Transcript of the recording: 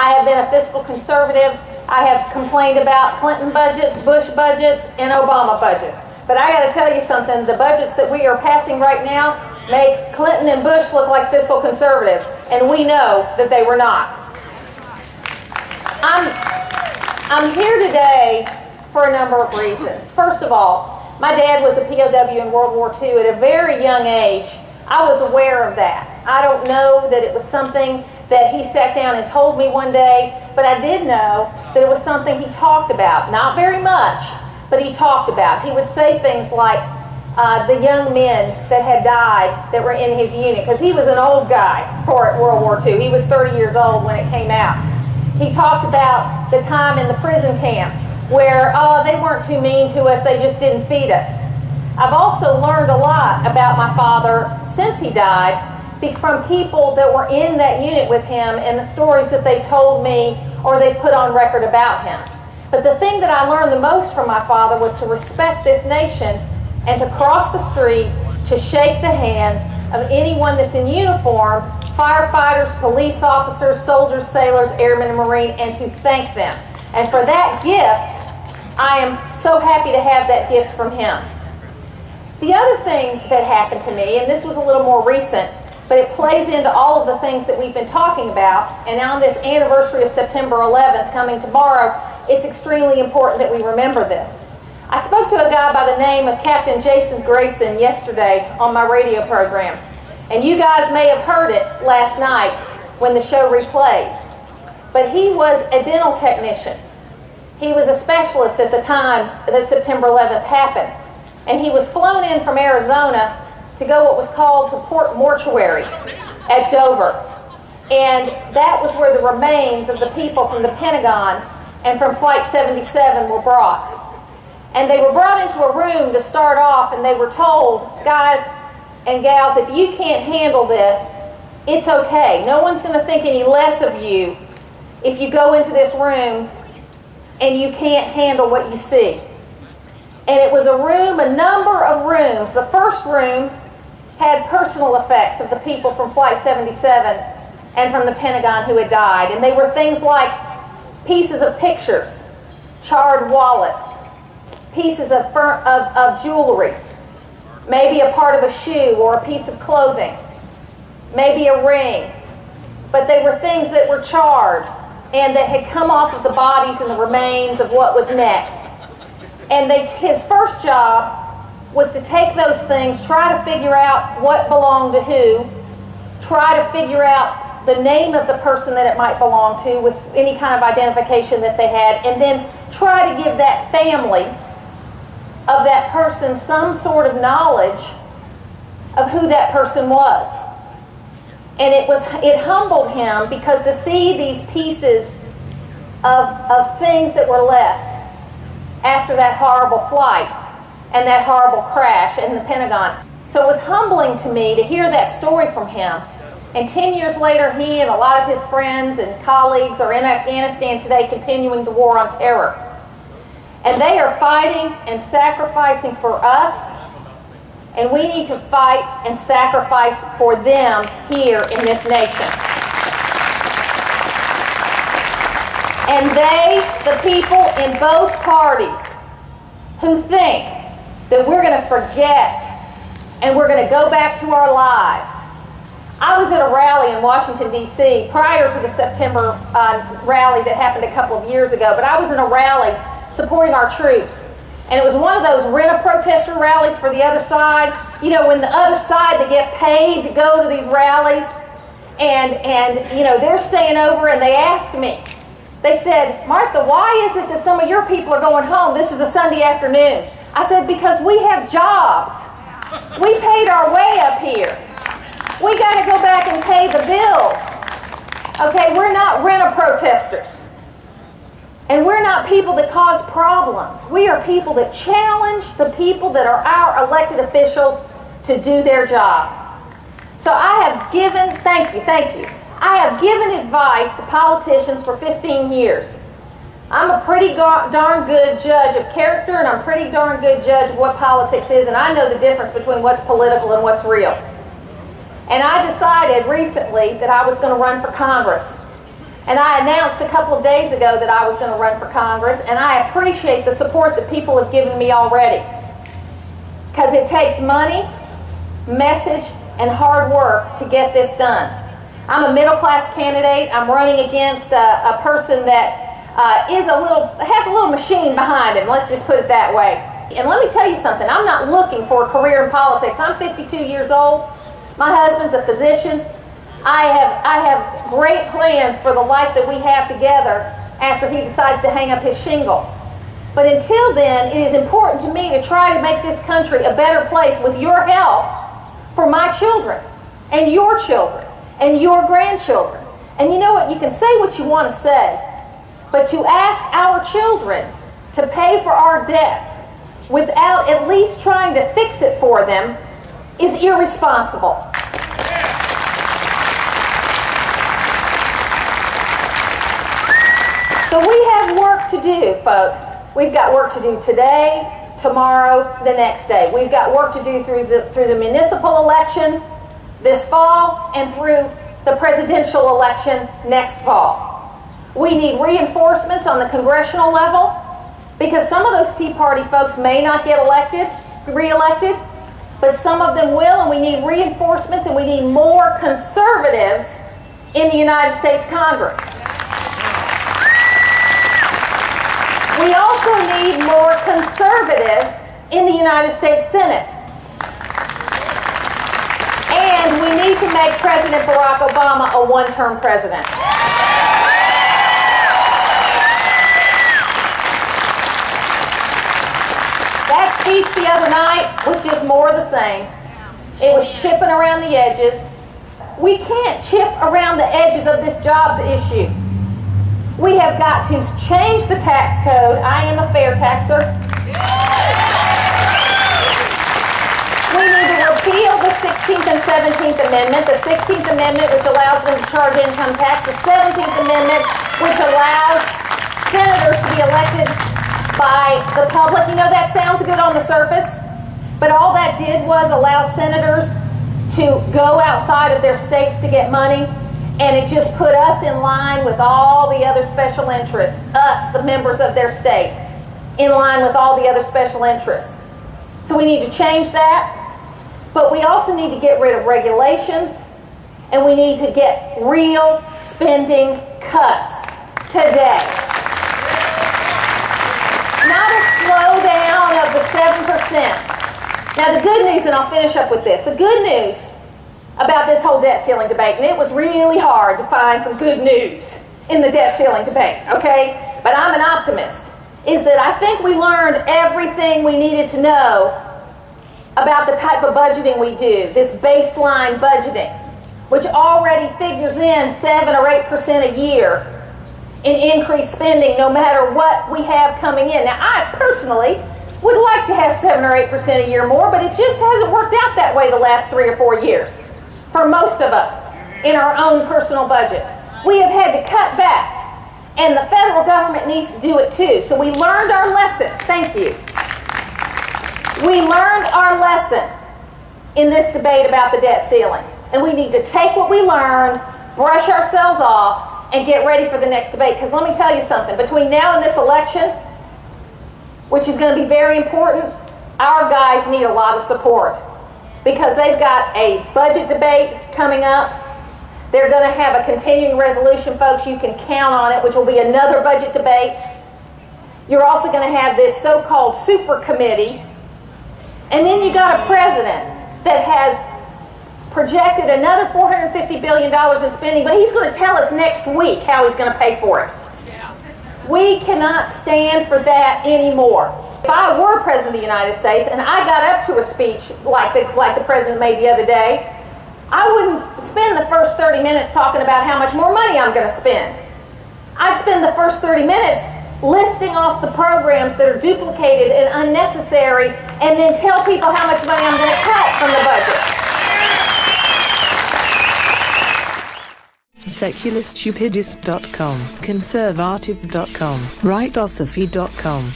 I have been a fiscal conservative. I have complained about Clinton budgets, Bush budgets, and Obama budgets. But I got to tell you something, the budgets that we are passing right now make Clinton and Bush look like fiscal conservatives, and we know that they were not. I'm here today for a number of reasons. First of all, my dad was a POW in World War II at a very young age. I was aware of that. I don't know that it was something that he sat down and told me one day, but I did know that it was something he talked about. Not very much, but he talked about. He would say things like the young men that had died that were in his unit, because he was an old guy for World War II. He was 30 years old when it came out. He talked about the time in the prison camp where, they weren't too mean to us, they just didn't feed us. I've also learned a lot about my father since he died from people that were in that unit with him and the stories that they've told me or they've put on record about him. But the thing that I learned the most from my father was to respect this nation and to cross the street to shake the hands of anyone that's in uniform, firefighters, police officers, soldiers, sailors, airmen, and Marine, and to thank them. And for that gift, I am so happy to have that gift from him. The other thing that happened to me, and this was a little more recent, but it plays into all of the things that we've been talking about, and on this anniversary of September 11th coming tomorrow, it's extremely important that we remember this. I spoke to a guy by the name of Captain Jason Grayson yesterday on my radio program, and you guys may have heard it last night when the show replayed, but he was a dental technician. He was a specialist at the time that September 11th happened, and he was flown in from Arizona to go what was called to Port Mortuary at Dover. And that was where the remains of the people from the Pentagon and from Flight 77 were brought. And they were brought into a room to start off, and they were told, guys and gals, if you can't handle this, it's okay. No one's going to think any less of you if you go into this room and you can't handle what you see. And it was a number of rooms. The first room had personal effects of the people from Flight 77 and from the Pentagon who had died. And they were things like pieces of pictures, charred wallets, pieces of jewelry, maybe a part of a shoe or a piece of clothing, maybe a ring. But they were things that were charred and that had come off of the bodies and the remains of what was next. And his first job was to take those things, try to figure out what belonged to who, try to figure out the name of the person that it might belong to with any kind of identification that they had, and then try to give that family of that person some sort of knowledge of who that person was. And it humbled him, because to see these pieces of things that were left after that horrible flight and that horrible crash in the Pentagon. So it was humbling to me to hear that story from him. And 10 years later, he and a lot of his friends and colleagues are in Afghanistan today continuing the war on terror. And they are fighting and sacrificing for us, and we need to fight and sacrifice for them here in this nation. And the people in both parties who think that we're going to forget and we're going to go back to our lives. I was at a rally in Washington, D.C. prior to the September rally that happened a couple of years ago, but I was in a rally supporting our troops. And it was one of those rent-a-protester rallies for the other side. You know, when the other side, they get paid to go to these rallies, and you know, they're staying over, and they asked me, they said, Martha, why is it that some of your people are going home? This is a Sunday afternoon. I said, because we have jobs. We paid our way up here. We got to go back and pay the bills. Okay, we're not rent-a-protesters. And we're not people that cause problems. We are people that challenge the people that are our elected officials to do their job. So I have given, thank you. I have given advice to politicians for 15 years. I'm a pretty darn good judge of character, and I'm a pretty darn good judge of what politics is, and I know the difference between what's political and what's real. And I decided recently that I was going to run for Congress. And I announced a couple of days ago that I was going to run for Congress, and I appreciate the support that people have given me already. Because it takes money, message, and hard work to get this done. I'm a middle-class candidate. I'm running against a person that has a little machine behind him. Let's just put it that way. And let me tell you something. I'm not looking for a career in politics. I'm 52 years old. My husband's a physician. I have great plans for the life that we have together after he decides to hang up his shingle. But until then, it is important to me to try to make this country a better place with your help for my children and your grandchildren. And you know what? You can say what you want to say, but to ask our children to pay for our debts without at least trying to fix it for them is irresponsible. So we have work to do, folks. We've got work to do today, tomorrow, the next day. We've got work to do through the municipal election this fall and through the presidential election next fall. We need reinforcements on the congressional level because some of those Tea Party folks may not get re-elected, but some of them will, and we need reinforcements, and we need more conservatives in the United States Congress. We also need more conservatives in the United States Senate. And we need to make President Barack Obama a one-term president. That speech the other night was just more of the same. It was chipping around the edges. We can't chip around the edges of this jobs issue. We have got to change the tax code. I am a fair taxer. We need to repeal the 16th and 17th Amendment. The 16th Amendment, which allows them to charge income tax. The 17th Amendment, which allows senators to be elected by the public. You know, that sounds good on the surface, but all that did was allow senators to go outside of their states to get money. And it just put us in line with all the other special interests, us, the members of their state, in line with all the other special interests. So we need to change that, but we also need to get rid of regulations, and we need to get real spending cuts today. Not a slowdown of the 7%. Now the good news, and I'll finish up with this, the good news about this whole debt ceiling debate, and it was really hard to find some good news in the debt ceiling debate, okay? But I'm an optimist, is that I think we learned everything we needed to know about the type of budgeting we do, this baseline budgeting, which already figures in 7 or 8% a year in increased spending no matter what we have coming in. Now, I personally would like to have 7 or 8% a year more, but it just hasn't worked out that way the last 3 or 4 years. For most of us, in our own personal budgets. We have had to cut back, and the federal government needs to do it too. So we learned our lesson. Thank you. We learned our lesson in this debate about the debt ceiling, and we need to take what we learned, brush ourselves off, and get ready for the next debate. Because let me tell you something, between now and this election, which is going to be very important, our guys need a lot of support. Because they've got a budget debate coming up. They're going to have a continuing resolution, folks. You can count on it, which will be another budget debate. You're also going to have this so-called super committee. And then you got a president that has projected another $450 billion in spending, but he's going to tell us next week how he's going to pay for it. We cannot stand for that anymore. If I were President of the United States and I got up to a speech like the President made the other day, I wouldn't spend the first 30 minutes talking about how much more money I'm going to spend. I'd spend the first 30 minutes listing off the programs that are duplicated and unnecessary, and then tell people how much money I'm going to cut from the budget. SecularStupidist.com, Conservative.com, RightOsophy.com